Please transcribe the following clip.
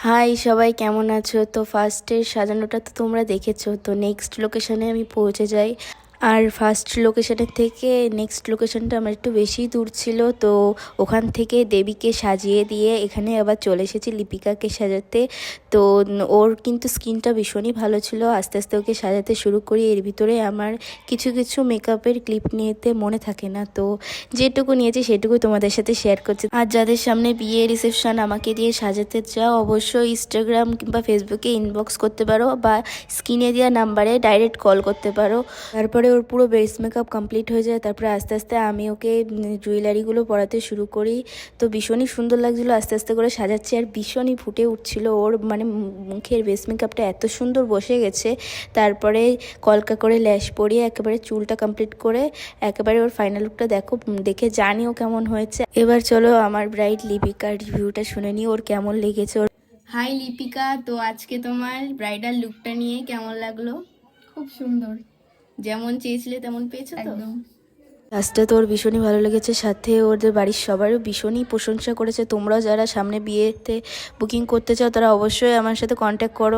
High সবাই, কেমন আছো? তো ফার্স্টের সাজানোটা তো তোমরা দেখেছো। তো নেক্সট লোকেশনে আমি পৌঁছে যাই। আর ফার্স্ট লোকেশনের থেকে নেক্সট লোকেশনটা আমার একটু বেশি দূর ছিল, তো ওখান থেকে দেবীকে সাজিয়ে দিয়ে এখানে আবার চলে এসেছি লিপিকাকে সাজাতে। তো ওর কিন্তু স্কিনটা ভীষণই ভালো ছিল। আস্তে আস্তে ওকে সাজাতে শুরু করি। এর ভিতরে আমার কিছু কিছু মেকআপের ক্লিপ নিতে মনে থাকে না, তো যেটুকু নিয়েছি সেটুকু তোমাদের সাথে শেয়ার করছি। আর যাদের সামনে বিয়ে রিসেপশন আমাকে দিয়ে সাজাতে চাও, অবশ্যই ইনস্টাগ্রাম কিংবা ফেসবুকে ইনবক্স করতে পারো বা স্ক্রিনে দেওয়া নাম্বারে ডাইরেক্ট কল করতে পারো। তারপরে ওর পুরো বেস মেকআপ কমপ্লিট হয়ে যায়। তারপরে আস্তে আস্তে আমি ওকে জুয়েলারিগুলো পরাতে শুরু করি। তো ভীষণই সুন্দর লাগছিলো, আস্তে আস্তে করে সাজাচ্ছি আর ভীষণই ফুটে উঠছিল ওর, মানে মুখের বেস মেকআপটা এত সুন্দর বসে গেছে। তারপরে কলকা করে ল্যাশ পরিয়ে একেবারে চুলটা কমপ্লিট করে একেবারে ওর ফাইনাল লুকটা দেখে জানিও কেমন হয়েছে। এবার চলো আমার ব্রাইড লিপিকার রিভিউটা শুনে নিই, ওর কেমন লেগেছে। হাই লিপিকা, তো আজকে তোমার ব্রাইডাল লুকটা নিয়ে কেমন লাগলো? খুব সুন্দর। যেমন চেয়েছিলে তেমন পেয়েছো তো? একদম। কাজটা তো ওর ভীষণই ভালো লেগেছে, সাথে ওদের বাড়ির সবারও ভীষণই প্রশংসা করেছে। তোমরাও যারা সামনে বিয়েতে বুকিং করতে চাও তারা অবশ্যই আমার সাথে কন্ট্যাক্ট করো।